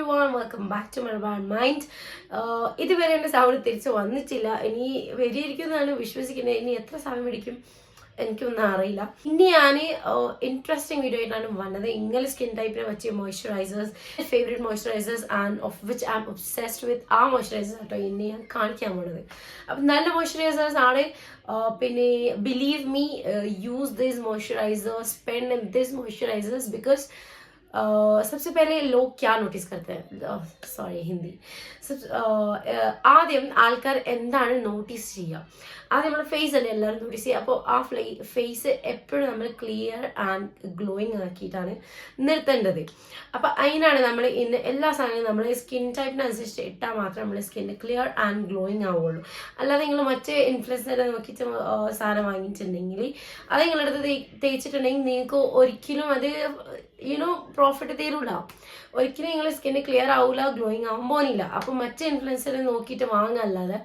everyone, welcome back to Malabar Mind. ഇതുവരെ എൻ്റെ sound തിരിച്ച് വന്നിട്ടില്ല. ഇനി വരിയിരിക്കുന്നതാണ് വിശ്വസിക്കുന്നത്. ഇനി എത്ര സമയം പിടിക്കും എനിക്കൊന്നും അറിയില്ല. ഇനി ഞാൻ ഇൻട്രസ്റ്റിംഗ് വീഡിയോ ആയിട്ടാണ് വന്നത്. ഇങ്ങനെ സ്കിൻ ടൈപ്പിനെ പറ്റിയ moisturisers, favourite moisturisers and of which I am obsessed with ആ മോയ്സ്ചറൈസേഴ്സ് ആട്ടോ ഇനി ഞാൻ കാണിക്കാൻ പോകുന്നത്. അപ്പം നല്ല മോയ്സ്ചറൈസേഴ്സ് ആണ്. പിന്നെ believe me, use this moisturisers, spend in this moisturisers because सबसे पहले लोग क्या नोटिस करते हैं, സോറി ഹിന്ദി, ആദ്യം ആൾക്കാർ എന്താണ് നോട്ടീസ് ചെയ്യുക, ആദ്യം നമ്മുടെ ഫേസ് അല്ലേ എല്ലാവരും നോട്ടീസ് ചെയ്യുക. അപ്പോൾ ആ ഫേസ് എപ്പോഴും നമ്മൾ ക്ലിയർ ആൻഡ് ഗ്ലോയിങ് ആക്കിയിട്ടാണ് നിർത്തേണ്ടത്. അപ്പോൾ അതിനാണ് നമ്മൾ ഇന്ന് എല്ലാ സാധനങ്ങളും നമ്മൾ സ്കിൻ ടൈപ്പിനനുസരിച്ച് ഇട്ടാൽ മാത്രമേ നമ്മൾ സ്കിന്ന് ക്ലിയർ ആൻഡ് ഗ്ലോയിങ് ആവുള്ളൂ. അല്ലാതെ നിങ്ങൾ മറ്റേ ഇൻഫ്ലുവൻസറെ നോക്കിയിട്ട് സാധനം വാങ്ങിയിട്ടുണ്ടെങ്കിൽ അത് നിങ്ങളടുത്ത് തേച്ചിട്ടുണ്ടെങ്കിൽ നിങ്ങൾക്ക് ഒരിക്കലും അത് പ്രോഫിറ്റ് തരൂല. ഒരിക്കലും നിങ്ങൾ സ്കിന്ന് ക്ലിയർ ആവില്ല, ഗ്ലോയിങ് ആവാൻ പോകുന്നില്ല. അപ്പം മറ്റേ ഇൻഫ്ലുവൻസറെ നോക്കിയിട്ട് വാങ്ങല്ലാതെ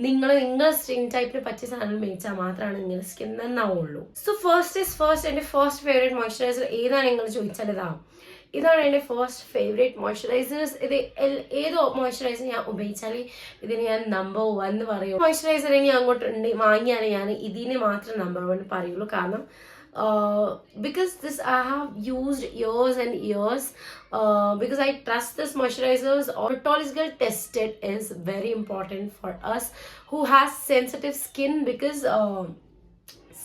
നിങ്ങളുടെ സ്കിൻ ടൈപ്പിന് പറ്റിയ സാധനം മേടിച്ചാൽ മാത്രമാണ് നിങ്ങളുടെ സ്കിൻ നന്നാവുള്ളൂ. സോ ഫസ്റ്റ് എൻ്റെ ഫസ്റ്റ് ഫേവറേറ്റ് മോയ്സ്ചറൈസർ ഏതാണ് നിങ്ങൾ ചോദിച്ചാൽ ഇതാണ് എൻ്റെ ഫസ്റ്റ് ഫേവറേറ്റ് മോയ്സ്ചറൈസേഴ്സ്. ഇത് ഏതോ മോയ്സ്ചറൈസർ ഞാൻ ഉപയോഗിച്ചാൽ ഇതിന് ഞാൻ നമ്പർ 1 പറയും. മോയ്സ്ചറൈസർ ഇനി അങ്ങോട്ട് വാങ്ങിയാൽ ഞാൻ ഇതിനെ മാത്രം നമ്പർ 1 പറയുള്ളൂ. കാരണം because this I have used years and years, because I trust this moisturizers. Dermatological tested is very important for us who has sensitive skin, because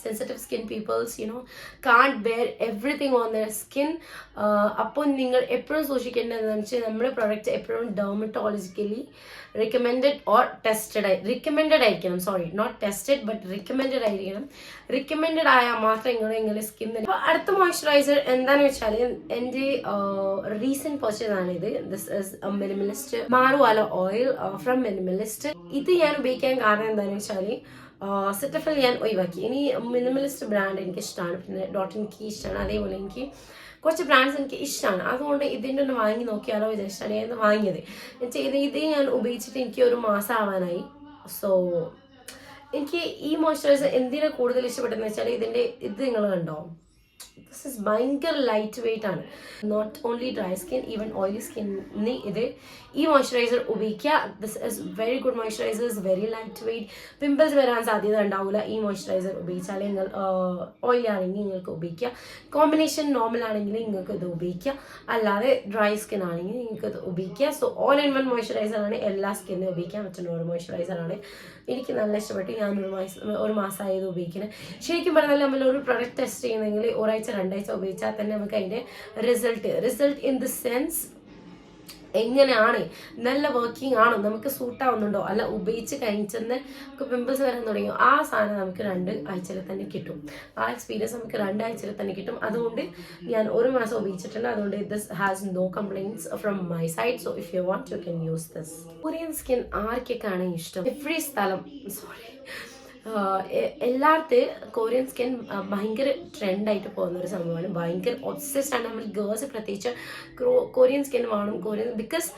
sensitive skin peoples can't bear everything on their skin. അപ്പോൾ നിങ്ങൾ എപ്പോഴും സൂക്ഷിക്കേണ്ടതെന്ന് വെച്ചാൽ നമ്മുടെ product എപ്പോഴും dermatologically recommended or recommended ആയിരിക്കണം. Sorry, not tested but recommended ആയിരിക്കണം. Recommended ആയാൽ മാത്രമേ നിങ്ങളുടെ സ്കിന്നിന്. അപ്പോൾ അടുത്ത മോയ്സ്ചറൈസർ എന്താണെന്ന് വെച്ചാൽ എൻ്റെ റീസെന്റ് പർച്ചേസ് ആണിത്. This is minimalist marula oil from minimalist. ഇത് ഞാൻ ഉപയോഗിക്കാൻ കാരണം എന്താണെന്ന് വെച്ചാൽ സെറ്റഫിൽ ഞാൻ ഒഴിവാക്കി. ഇനി മിനിമലിസ്റ്റ് ബ്രാൻഡ് എനിക്ക് ഇഷ്ടമാണ്, പിന്നെ ഡോട്ട് എനിക്ക് ഇഷ്ടമാണ്. അതേപോലെ എനിക്ക് കുറച്ച് ബ്രാൻഡ്സ് എനിക്ക് ഇഷ്ടമാണ്. അതുകൊണ്ട് ഇതിൻ്റെ ഒന്ന് വാങ്ങി നോക്കിയാലോ വിചാരിച്ചാണ് ഞാൻ വാങ്ങിയത്. ഇത് ഞാൻ ഉപയോഗിച്ചിട്ട് എനിക്ക് 1 മാസം ആവാനായി. സോ എനിക്ക് ഈ മോയ്സ്ചറൈസർ എന്തിനാണ് കൂടുതൽ ഇഷ്ടപ്പെട്ടതെന്ന് വെച്ചാൽ ഇത് നിങ്ങൾ കണ്ടോ, ദിസ് ഇസ് ഭയങ്കര ലൈറ്റ് വെയിറ്റ് ആണ്. Not only dry skin, even oily സ്കിന്നിന് ഈ മോയ്സ്ചറൈസർ ഉപയോഗിക്കുക. This is very good moisturisers, very light weight. Pimples വരാൻ സാധ്യത ഉണ്ടാവില്ല ഈ മോയ്സ്ചറൈസർ ഉപയോഗിച്ചാൽ. നിങ്ങൾ ഓയിലി ആണെങ്കിൽ നിങ്ങൾക്ക് ഉപയോഗിക്കുക. കോമ്പിനേഷൻ നോർമൽ ആണെങ്കിൽ നിങ്ങൾക്ക് ഇത് ഉപയോഗിക്കുക. അല്ലാതെ ഡ്രൈ സ്കിൻ ആണെങ്കിൽ നിങ്ങൾക്ക് ഇത് ഉപയോഗിക്കുക. So all in one moisturiser ആണ്, എല്ലാ സ്കിന്നും ഉപയോഗിക്കാൻ പറ്റുന്ന ഒരു മോയ്സ്ചറൈസർ ആണ്. എനിക്ക് നല്ല ഇഷ്ടപ്പെട്ടു. ഞാൻ 1 മാസമായത് ഉപയോഗിക്കുന്നത്. ശരിക്കും പറഞ്ഞാൽ നമ്മൾ ഒരു പ്രൊഡക്റ്റ് ടെസ്റ്റ് ചെയ്യുന്നെങ്കിൽ 1 ആഴ്ച 2 ആഴ്ച ഉപയോഗിച്ചാൽ തന്നെ നമുക്ക് അതിൻ്റെ റിസൾട്ട് ഇൻ ദി സെൻസ് എങ്ങനെയാണ്, നല്ല വർക്കിംഗ് ആണോ, നമുക്ക് സൂട്ട് ആവുന്നുണ്ടോ, അല്ല ഉപയോഗിച്ച് കഴിച്ചെന്ന് നമുക്ക് പിമ്പിൾസ് വരാൻ തുടങ്ങി, ആ സാധനം നമുക്ക് 2 ആഴ്ചയിൽ തന്നെ കിട്ടും. ആ എക്സ്പീരിയൻസ് നമുക്ക് 2 ആഴ്ചയിൽ തന്നെ കിട്ടും. അതുകൊണ്ട് ഞാൻ 1 മാസം ഉപയോഗിച്ചിട്ടുണ്ട്. അതുകൊണ്ട് this has no complaints from my side. So if you want you can use this. Korean skin ആർക്കൊക്കെയാണ് ഇഷ്ടം? എവറി സ്ഥലം എല്ലായിടത്തും കൊറിയൻ സ്കിൻ ഭയങ്കര ട്രെൻഡായിട്ട് പോകുന്ന ഒരു സംഭവമാണ്. ഭയങ്കര ഒബ്സസ്ഡ് ആണ് നമ്മൾ ഗേൾസ്, പ്രത്യേകിച്ച് കൊറിയൻ സ്കിൻ വേണം. Because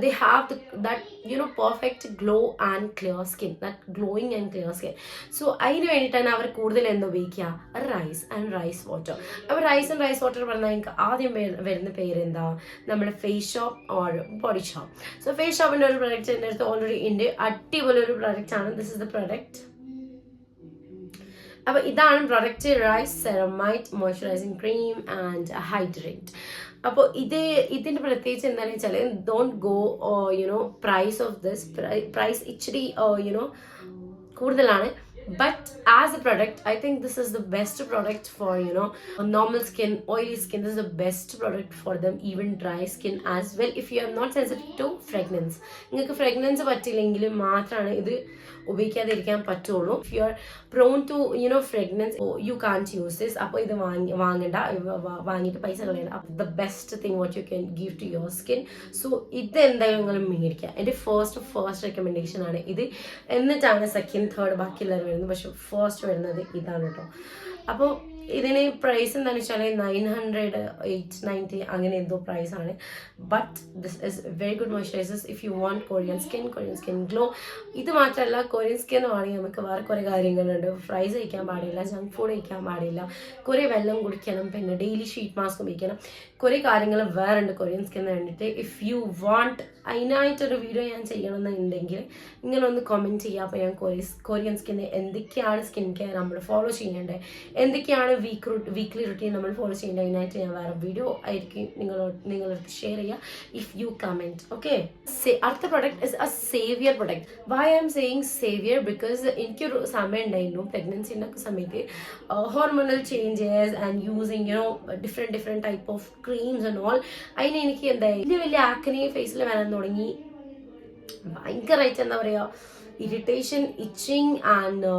they have that perfect glow and clear skin, that glowing and clear skin. So അതിന് വേണ്ടിയിട്ടാണ് അവർ കൂടുതൽ എന്ത് ഉപയോഗിക്കുക, റൈസ് ആൻഡ് റൈസ് വാട്ടർ. അപ്പോൾ റൈസ് ആൻഡ് റൈസ് വാട്ടർ പറഞ്ഞാൽ എനിക്ക് ആദ്യം വരുന്ന പേരെന്താ, നമ്മുടെ Face Shop or Body Shop. So Face ഷോപ്പിൻ്റെ ഒരു പ്രൊഡക്റ്റ് എൻ്റെ അടുത്ത് ഓൾറെഡി ഉണ്ട്. അടിപൊളി ഒരു പ്രൊഡക്റ്റ് ആണ്. This is the product. അപ്പോൾ ഇതാണ് product, rice ceramide moisturising cream and hydrate. അപ്പോൾ ഇതിൻ്റെ പ്രത്യേകിച്ച് എന്താണെന്ന് വെച്ചാൽ, don't go price of this price ഇച്ചിരി കൂടുതലാണ്. But as a product, I think this is the best product for normal skin, oily skin. This is the best product for them, even dry skin as well. If you are not sensitive to fragrance, നിങ്ങൾക്ക് fragrance പറ്റില്ലെങ്കിലും മാത്രമാണ് ഇത് ഉപയോഗിക്കാതിരിക്കാൻ പറ്റുള്ളൂ. If you are prone to fragrance, you can't use this. അപ്പോൾ ഇത് വാങ്ങണ്ട, വാങ്ങിയിട്ട് പൈസ കളയണ്ട. The best thing what you can give to your skin. So ഇത് എന്തായാലും നിങ്ങൾ മേടിക്കുക. എൻ്റെ ഫസ്റ്റ് റെക്കമെൻഡേഷൻ ആണ് ഇത്. എന്നിട്ടാണ് സെക്കൻഡ്, തേർഡ് ബാക്കിയുള്ളവർ വരുന്നത്. പക്ഷെ ഫസ്റ്റ് വരുന്നത് ഇതാണ് കേട്ടോ. അപ്പോൾ ഇതിന് പ്രൈസ് എന്താണെന്ന് വെച്ചാൽ 900, 890 അങ്ങനെ എന്തോ പ്രൈസാണ്. But this is very good moisturisers if you want Korean skin glow. ഇത് മാത്രമല്ല, കൊറിയൻ സ്കിൻ ആണെങ്കിൽ നമുക്ക് വേറെ കുറേ കാര്യങ്ങളുണ്ട്. ഫ്രൈസ് കഴിക്കാൻ പാടില്ല, ജങ്ക് ഫുഡ് കഴിക്കാൻ പാടില്ല, കുറേ വെള്ളം കുടിക്കണം, പിന്നെ ഡെയിലി ഷീറ്റ് മാസ്ക് ഉപയോഗിക്കണം, കുറേ കാര്യങ്ങൾ വേറെ ഉണ്ട് കൊറിയൻ സ്കിന്നിന് വേണ്ടിയിട്ട്. ഇഫ് യു വാണ്ട് അതിനായിട്ടൊരു വീഡിയോ ഞാൻ ചെയ്യണമെന്നുണ്ടെങ്കിൽ ഇങ്ങനെ ഒന്ന് കമൻറ്റ് ചെയ്യുക. അപ്പോൾ ഞാൻ കൊറിയൻ സ്കിന്ന് എന്തൊക്കെയാണ് സ്കിൻ കെയർ നമ്മൾ ഫോളോ ചെയ്യേണ്ടത്, എന്തൊക്കെയാണ് വീക്ക്ലി റുട്ടീൻ നമ്മൾ ഫോളോ ചെയ്യേണ്ടത്, അതിനായിട്ട് ഞാൻ വേറെ വീഡിയോ ആയിരിക്കും നിങ്ങളടുത്ത് ഷെയർ ചെയ്യുക ഇഫ് യു കമൻറ്റ്. ഓക്കെ, അടുത്ത product is a saviour product. Why I'm saying saviour because എനിക്കൊരു സമയം ഉണ്ടായിരുന്നു പ്രഗ്നൻസിൻ്റെ ഒക്കെ സമയത്ത് hormonal changes and using different type of creams and all. അതിന് എനിക്ക് എന്തായി വലിയ ആക്കനെ ഫേസിൽ വരാൻ തുടങ്ങി. ഭയങ്കരമായിട്ട് എന്താ പറയുക, irritation, itching and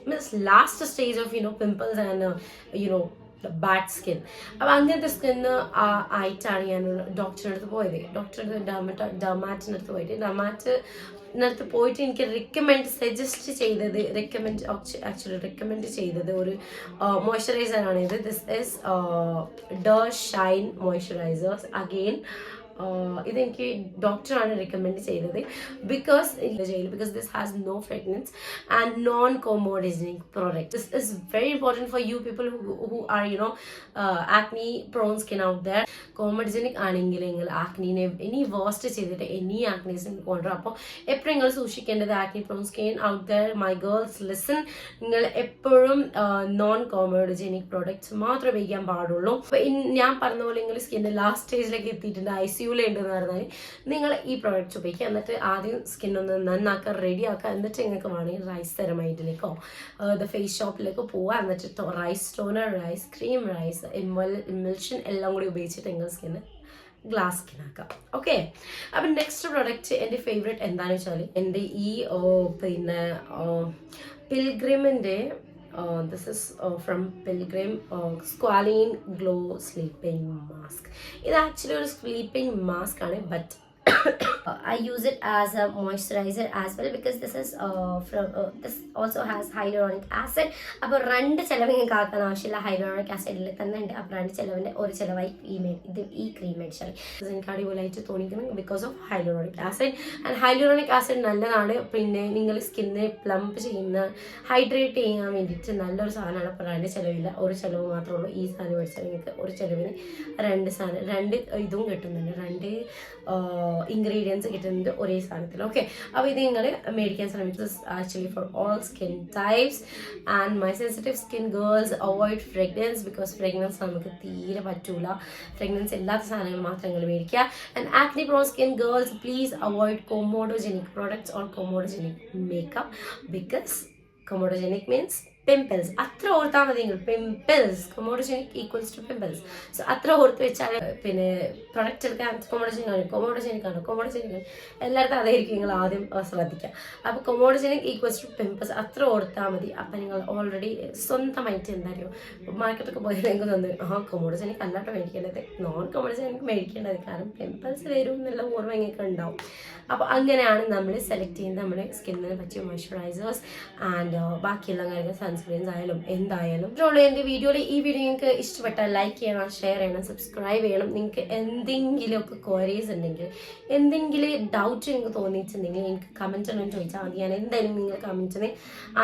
means last stage of pimples and bad skin. അപ്പം അങ്ങനത്തെ സ്കിന്ന് ആയിട്ടാണ് ഞാൻ ഡോക്ടറിൻ്റെ അടുത്ത് പോയത്. ഡോക്ടറുടെ ഡെർമാറ്റിൻ്റെ അടുത്ത് പോയിട്ട് ഡെർമാറ്റിനടുത്ത് പോയിട്ട് എനിക്ക് റെക്കമെൻഡ് ചെയ്തത് ഒരു മോയ്സ്ചറൈസർ ആണ്. ഇത് this is the shine moisturisers. Again ഇതെനിക്ക് ഡോക്ടറാണ് റെക്കമെൻഡ് ചെയ്തത് because this has no fragrance and non comedogenic product. This is very important for you people who are acne prone skin out there. Comedogenic ആണെങ്കിൽ നിങ്ങൾ ആക്നീനെ ഇനി waste ചെയ്തിട്ട് ഇനി ആക്നീസിന് കൊണ്ടുവരും. അപ്പോൾ എപ്പോഴും നിങ്ങൾ സൂക്ഷിക്കേണ്ടത് acne prone skin out there, my girls listen, നിങ്ങൾ എപ്പോഴും നോൺ കോമോഡജനിക് പ്രോഡക്ട്സ് മാത്രമേ ഉപയോഗിക്കാൻ പാടുള്ളൂ. അപ്പോൾ ഞാൻ പറഞ്ഞ പോലെ നിങ്ങൾ സ്കിന്നിൻ്റെ ലാസ്റ്റ് സ്റ്റേജിലേക്ക് എത്തിയിട്ടുണ്ട്, ICU ഉണ്ടെന്ന് പറഞ്ഞാൽ നിങ്ങൾ ഈ പ്രോഡക്റ്റ്സ് ഉപയോഗിക്കുക. എന്നിട്ട് ആദ്യം സ്കിന്നൊന്ന് നന്നാക്കുക, റെഡിയാക്കുക. എന്നിട്ട് നിങ്ങൾക്ക് വേണമെങ്കിൽ റൈസ് സെറമൈഡിലേക്കോ ഫേസ് ഷോപ്പിലേക്കോ പോവുക. എന്നിട്ട് rice toner, rice cream, rice emulsion എല്ലാം കൂടി ഉപയോഗിച്ചിട്ട് നിങ്ങൾ സ്കിന്ന് ഗ്ലാസ് സ്കിന്നാക്കാം. ഓക്കെ, അപ്പം നെക്സ്റ്റ് പ്രോഡക്റ്റ് എൻ്റെ ഫേവറേറ്റ് എന്താണെന്ന് വെച്ചാൽ എൻ്റെ ഈ പിന്നെ പിൽഗ്രിമിൻ്റെ this is from Pilgrim Squalene Glow Sleeping Mask. It's actually a sleeping mask, but I use it as a moisturizer as well because this is this also has hyaluronic acid. അപ്പോൾ രണ്ട് ചിലവ് നിങ്ങൾക്ക് ആക്കാൻ ആവശ്യമില്ല. ഹൈലൂറോണിക് ആസിഡിൽ തന്നെ ഉണ്ട്. അപ്പോൾ രണ്ട് ചിലവിൻ്റെ ഒരു ചിലവായി ഈ ക്രീം മേടിച്ചാൽ എനിക്ക് അടിപൊളിയായിട്ട് തോന്നിക്കുന്നത് because of hyaluronic acid. And hyaluronic acid നല്ലതാണ്. പിന്നെ നിങ്ങൾ സ്കിന്നെ പ്ലംപ് ചെയ്യുന്ന ഹൈഡ്രേറ്റ് ചെയ്യാൻ വേണ്ടിയിട്ട് നല്ലൊരു സാധനമാണ്. അപ്പോൾ രണ്ട് ചിലവില്ല, ഒരു ചിലവ് മാത്രമേ ഉള്ളൂ. ഈ സാധനം മേടിച്ചാൽ നിങ്ങൾക്ക് ഒരു ചിലവിന് രണ്ട് ഇതും കിട്ടുന്നുണ്ട്, രണ്ട് ഇൻഗ്രീഡിയൻസ് കിട്ടുന്നത് ഒരേ സാധനത്തിൽ. ഓക്കെ, അപ്പോൾ ഇത് നിങ്ങൾ മേടിക്കാൻ ശ്രമിച്ചത് actually for all skin types and my sensitive skin girls avoid fragrance because fragrance നമുക്ക് തീരെ പറ്റൂല. ഫ്രേഗ്രൻസ് ഇല്ലാത്ത സാധനങ്ങൾ മാത്രം നിങ്ങൾ മേടിക്കുക. And acne prone skin girls please avoid comedogenic products or comedogenic makeup because comedogenic means pimples. അത്ര ഓർത്താൽ മതി നിങ്ങൾ, pimples comedogenic equals to pimples. So അത്ര ഓർത്ത് വെച്ചാൽ പിന്നെ പ്രൊഡക്റ്റ് എടുക്കാൻ കൊമോഡോജനിക് ആണ് എല്ലായിടത്തും അതായിരിക്കും നിങ്ങൾ ആദ്യം ശ്രദ്ധിക്കുക. അപ്പോൾ കൊമോഡോജനിക് ഈക്വൽസ് ടു പിമ്പിൾസ് അത്ര ഓർത്താൽ മതി. അപ്പം നിങ്ങൾ ഓൾറെഡി സ്വന്തമായിട്ട് എന്തായാലും മാർക്കറ്റൊക്കെ പോയി നിങ്ങൾക്ക് തോന്നുന്നു കൊമോഡോജനിക് അല്ലാട്ടോ മേടിക്കേണ്ടത്, നോൺ കൊമോഡോജനിക് മേടിക്കേണ്ടത്, കാരണം പിമ്പിൾസ് വരും എന്നുള്ള ഓർമ്മ നിങ്ങൾക്ക് ഉണ്ടാവും. അപ്പോൾ അങ്ങനെയാണ് നമ്മൾ സെലക്ട് ചെയ്യുന്നത് നമ്മുടെ സ്കിന്നിനെ പറ്റിയ മോയ്സ്ചറൈസേഴ്സ് ആൻഡ് ബാക്കിയുള്ള കാര്യങ്ങൾ സൺസ്ക്രീൻസ് ആയാലും എന്തായാലും. എൻ്റെ വീഡിയോയിൽ ഈ വീഡിയോ നിങ്ങൾക്ക് ഇഷ്ടപ്പെട്ടാൽ ലൈക്ക് ചെയ്യണം, ഷെയർ ചെയ്യണം, സബ്സ്ക്രൈബ് ചെയ്യണം. നിങ്ങൾക്ക് എന്തെങ്കിലുമൊക്കെ ക്വയറീസ് ഉണ്ടെങ്കിൽ, എന്തെങ്കിലും ഡൗട്ട് നിങ്ങൾക്ക് തോന്നിയിട്ടുണ്ടെങ്കിൽ എനിക്ക് കമൻറ്റ് ഒന്നും ചോദിച്ചാൽ മതി. ഞാൻ എന്തായാലും നിങ്ങൾ കമൻറ്റിന്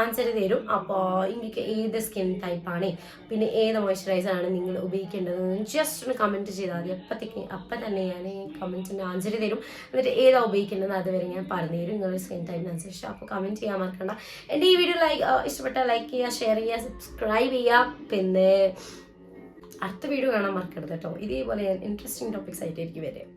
ആൻസർ തരും. അപ്പോൾ നിങ്ങൾക്ക് ഏത് സ്കിൻ ടൈപ്പാണ്, പിന്നെ ഏത് മോയ്സ്ചറൈസറാണ് നിങ്ങൾ ഉപയോഗിക്കേണ്ടതെന്ന് ജസ്റ്റ് ഒന്ന് കമൻറ്റ് ചെയ്താൽ മതി. അപ്പം തന്നെ ഞാൻ കമൻറ്റിന് ആൻസർ തരും. എന്നിട്ട് ഏതാ ഉപയോഗിക്കേണ്ടത് അതുവരെ ഞാൻ പറഞ്ഞു തരും നിങ്ങളുടെ സ്കിൻ ടൈപ്പിനനുസരിച്ച്. അപ്പോൾ കമൻറ്റ് ചെയ്യാൻ മറക്കണ്ട. എൻ്റെ ഈ വീഡിയോ ഇഷ്ടപ്പെട്ടാൽ ലൈക്ക് ചെയ്യുക, ഷെയർ ചെയ്യുക, സബ്സ്ക്രൈബ് ചെയ്യുക. പിന്നെ അടുത്ത വീഡിയോ കാണാൻ മറക്കരുത് കേട്ടോ. ഇതേപോലെ ഇൻട്രസ്റ്റിംഗ് ടോപ്പിക്സ് ആയിട്ട് എനിക്ക് വരും.